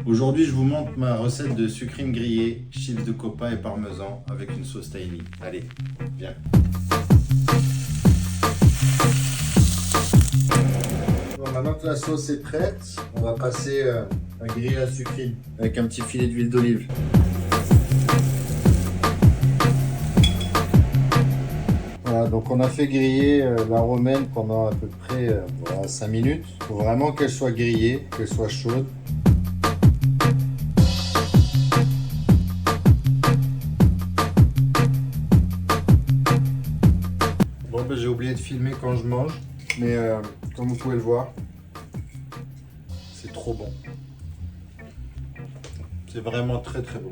Aujourd'hui, je vous montre ma recette de sucrine grillé, chips de copa et parmesan avec une sauce tahini. Allez, viens. Bon, maintenant que la sauce est prête, on va passer à griller la sucrine avec un petit filet d'huile d'olive. Voilà, donc on a fait griller la romaine pendant à peu près 5 minutes. Il faut vraiment qu'elle soit grillée, qu'elle soit chaude. Bon, ben, j'ai oublié de filmer quand je mange, mais comme vous pouvez le voir, c'est trop bon. C'est vraiment très très bon.